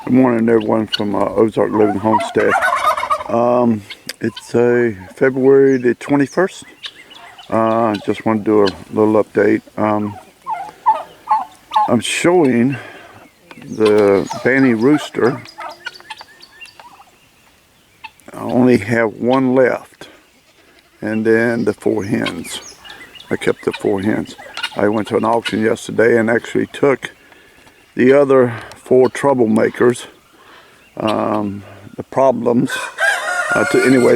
Good morning, everyone from Ozark Living Homestead. It's February the 21st. Just want to do a little update. I'm showing the Banny rooster. I only have one left, and then the 4 hens. I kept the 4 hens. I went to an auction yesterday and actually took the other 4 troublemakers, the problems.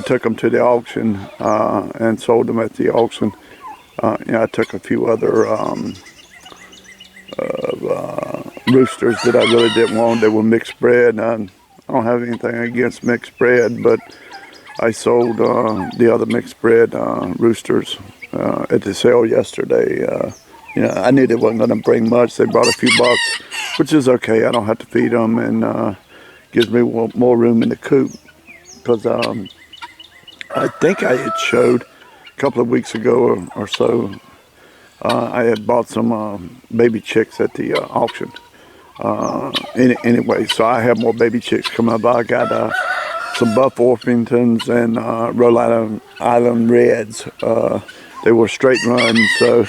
Took them to the auction and sold them at the auction. I took a few other roosters that I really didn't want. They were mixed bred. I don't have anything against mixed bred, but I sold the other mixed bred roosters at the sale yesterday. I knew they wasn't going to bring much. They brought a few bucks, which is okay. I don't have to feed them, and gives me more room in the coop. Because I think I had showed a couple of weeks ago or so, I had bought some baby chicks at the auction. Anyway, so I have more baby chicks coming up. I got some Buff Orpingtons and Rhode Island Reds. They were straight runs, so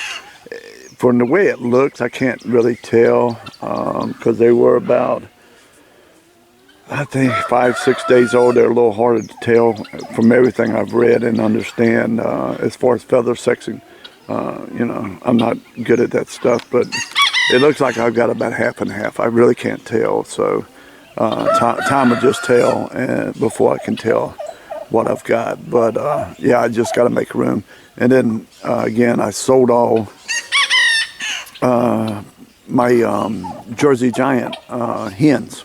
from the way it looks, I can't really tell because they were about, I think, 5-6 days old. They're a little harder to tell from everything I've read and understand as far as feather sexing. I'm not good at that stuff, but it looks like I've got about half and half. I really can't tell, so time will just tell before I can tell what I've got. But I just got to make room. And then again, I sold all my Jersey Giant hens.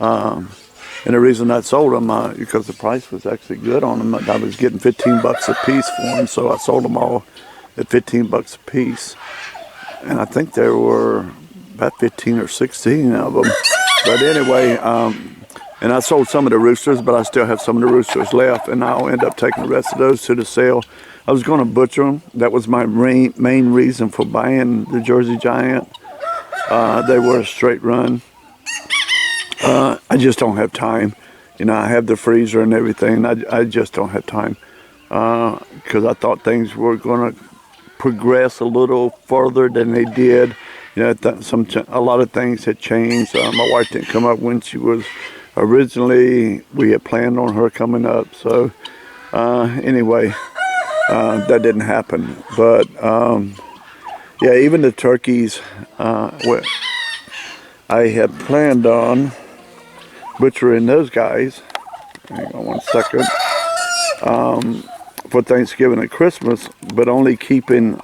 And the reason I sold them because the price was actually good on them. I was getting $15 a piece for them, so I sold them all at $15 a piece. And I think there were about 15 or 16 of them. But anyway, and I sold some of the roosters, but I still have some of the roosters left, and I'll end up taking the rest of those to the sale. I was going to butcher them. That was my main reason for buying the Jersey Giant. They were a straight run. I just don't have time. I have the freezer and everything. I just don't have time because I thought things were going to progress a little further than they did. A lot of things had changed. My wife didn't come up when she was originally. We had planned on her coming up. So anyway, that didn't happen. But even the turkeys, I had planned on butchering those guys. Hang on one second. For Thanksgiving and Christmas, but only keeping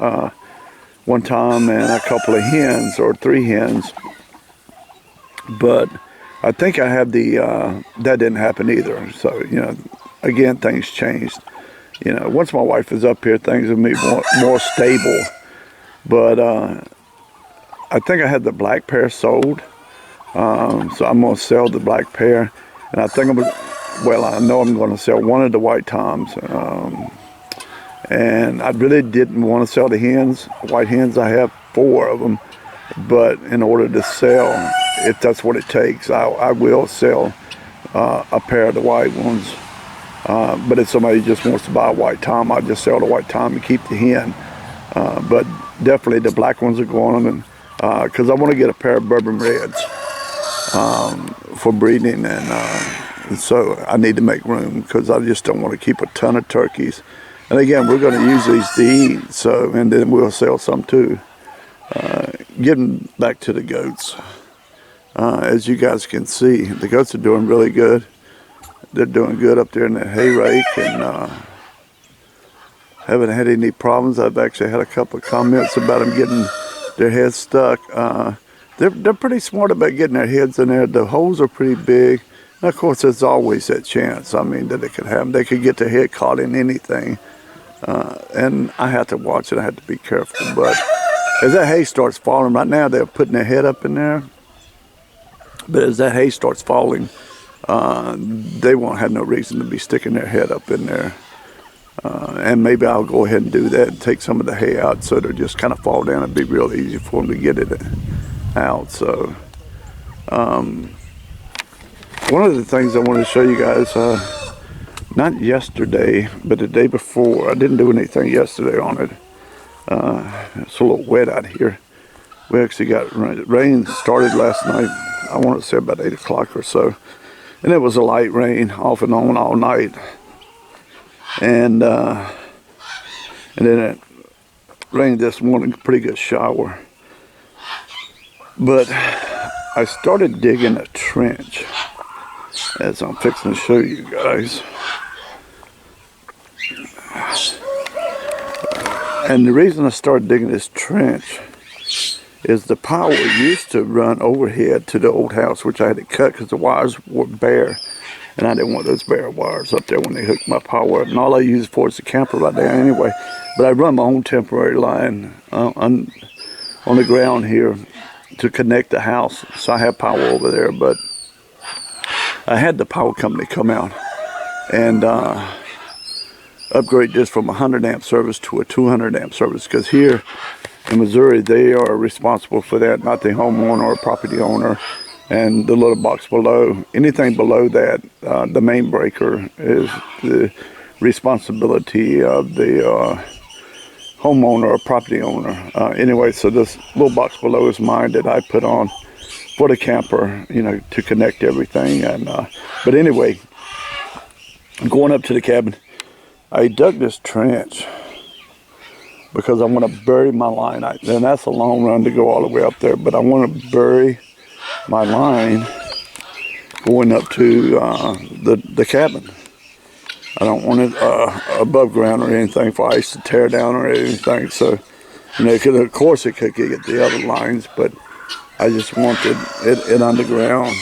one tom and a couple of hens or 3 hens. But I think I have that didn't happen either. So, again, things changed. Once my wife is up here, things will be more stable. But I think I had the black pair sold. So I'm going to sell the black pair. And I think I know I'm going to sell one of the white toms. And I really didn't want to sell the hens, white hens. I have 4 of them. But in order to sell, if that's what it takes, I will sell a pair of the white ones. But if somebody just wants to buy a white tom, I'll just sell the white tom and keep the hen. But definitely the black ones are going on, because I want to get a pair of bourbon reds for breeding, and so I need to make room because I just don't want to keep a ton of turkeys. And again, we're going to use these to eat, and then we'll sell some too. Getting back to the goats, as you guys can see, the goats are doing really good. They're doing good up there in the hay rake, and haven't had any problems. I've actually had a couple of comments about them getting their heads stuck. They're pretty smart about getting their heads in there. The holes are pretty big. And of course, there's always that chance. That it could happen. They could get their head caught in anything. And I have to watch it. I have to be careful. But as that hay starts falling, right now they're putting their head up in there. But as that hay starts falling, they won't have no reason to be sticking their head up in there. And maybe I'll go ahead and do that and take some of the hay out so it'll just kind of fall down and be real easy for them to get it out. So One of the things I wanted to show you guys, not yesterday, but the day before, I didn't do anything yesterday on it. It's a little wet out here. We actually got rain started last night, I want to say about 8 o'clock or so. And it was a light rain off and on all night. And then it rained this morning, pretty good shower. But I started digging a trench, as I'm fixing to show you guys. And the reason I started digging this trench is the power used to run overhead to the old house, which I had to cut because the wires were bare. And I didn't want those bare wires up there when they hooked my power up. And all I use for is the camper right there anyway. But I run my own temporary line on the ground here to connect the house. So I have power over there. But I had the power company come out and upgrade this from a 100 amp service to a 200 amp service. Because here in Missouri, they are responsible for that, not the homeowner or property owner. And the little box below, anything below that, the main breaker is the responsibility of the homeowner or property owner. Anyway, so this little box below is mine that I put on for the camper, you know, to connect everything. And but anyway, going up to the cabin, I dug this trench because I want to bury my line. And that's a long run to go all the way up there, but I want to bury my line going up to the cabin. I don't want it above ground or anything for ice to tear down or anything. So, you know, of course it could get the other lines, but I just wanted it underground.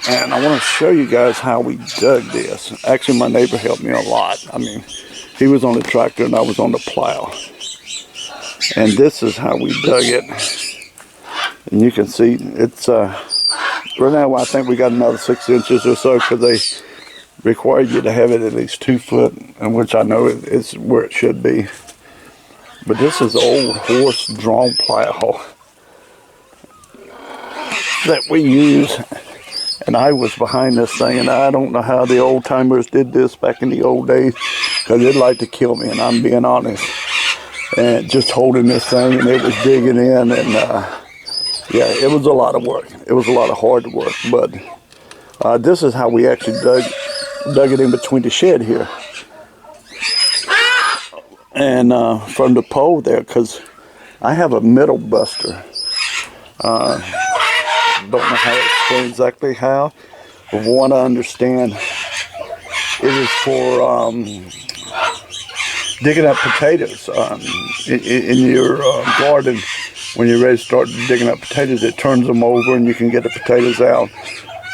And I want to show you guys how we dug this. Actually, my neighbor helped me a lot. I mean, he was on the tractor and I was on the plow. And this is how we dug it. And you can see it's, right now I think we got another 6 inches or so because they require you to have it at least 2 foot, and which I know it's where it should be. But this is old horse-drawn plow that we use. And I was behind this thing, and I don't know how the old timers did this back in the old days, because it'd like to kill me, and I'm being honest. And just holding this thing, and it was digging in, and yeah, it was a lot of work. It was a lot of hard work, but this is how we actually dug it in between the shed here. And from the pole there, because I have a middle buster. Don't know how to explain exactly how, but from what I understand, it is for digging up potatoes in your garden. When you're ready to start digging up potatoes, it turns them over and you can get the potatoes out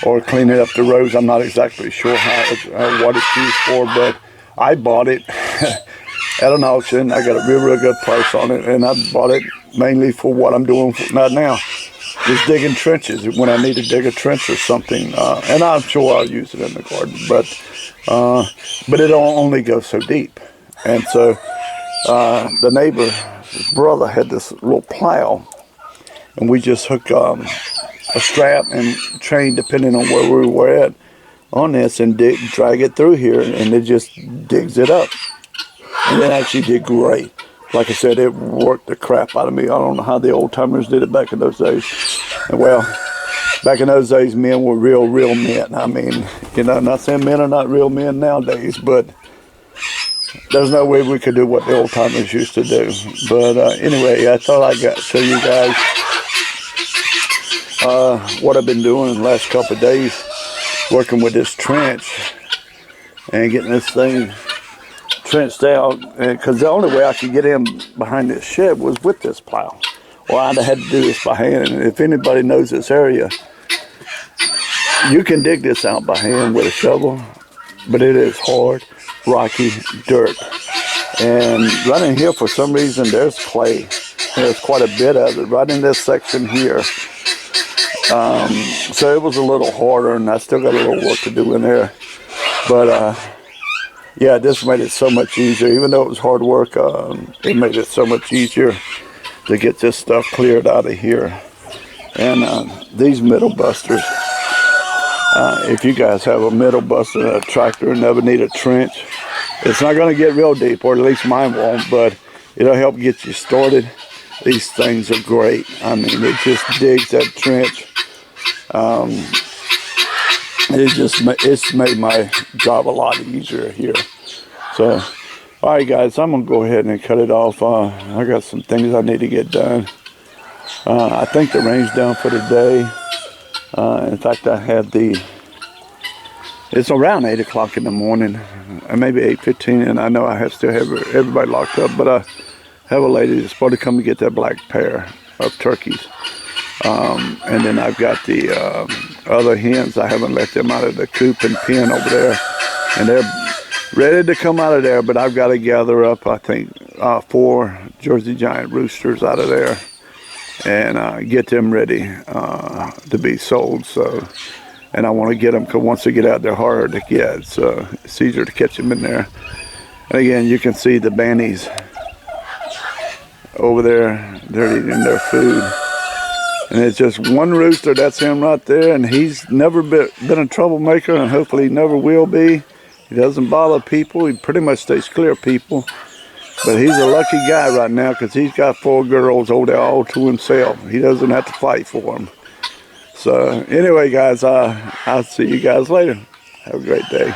or clean it up the rows. I'm not exactly sure what it's used for, but I bought it at an auction. I got a real good price on it, and I bought it mainly for what I'm doing right now. Just digging trenches when I need to dig a trench or something, and I'm sure I'll use it in the garden, but it only goes so deep. And so the neighbor's brother had this little plow, and we just hook a strap and chain, depending on where we were at, on this, and drag it through here, and it just digs it up. And it actually did great. Like I said, it worked the crap out of me. I don't know how the old timers did it back in those days. And well, back in those days, men were real men. I mean, you know, not saying men are not real men nowadays, but there's no way we could do what the old timers used to do. But anyway, I thought I'd show you guys what I've been doing the last couple of days, working with this trench and getting this thing trenched out, because the only way I could get in behind this shed was with this plow, or I'd have had to do this by hand. And if anybody knows this area, you can dig this out by hand with a shovel, but it is hard, rocky dirt. And right in here, for some reason, there's clay. There's quite a bit of it right in this section here. So it was a little harder, and I still got a little work to do in there. But yeah, this made it so much easier. Even though it was hard work, it made it so much easier to get this stuff cleared out of here. And these middle busters, if you guys have a middle buster and a tractor and never need a trench, it's not going to get real deep, or at least mine won't, but it'll help get you started. These things are great. I mean, it just digs that trench. It's made my job a lot easier here. So, all right, guys, I'm gonna go ahead and cut it off. I got some things I need to get done. I think the rain's down for the day. In fact, it's around 8 o'clock in the morning, maybe 8:15, and I know I still have everybody locked up, but I have a lady that's supposed to come and get that black pair of turkeys. And then I've got the other hens. I haven't let them out of the coop and pen over there, and they're ready to come out of there, but I've got to gather up, I think, 4 Jersey Giant roosters out of there and get them ready to be sold. So, and I want to get them, because once they get out, they're harder to get, so it's easier to catch them in there. And again, you can see the bannies over there. They're eating their food. And it's just one rooster, that's him right there, and he's never been a troublemaker, and hopefully he never will be. He doesn't bother people. He pretty much stays clear of people. But he's a lucky guy right now, because he's got 4 girls over there all to himself. He doesn't have to fight for them. So anyway, guys, I'll see you guys later. Have a great day.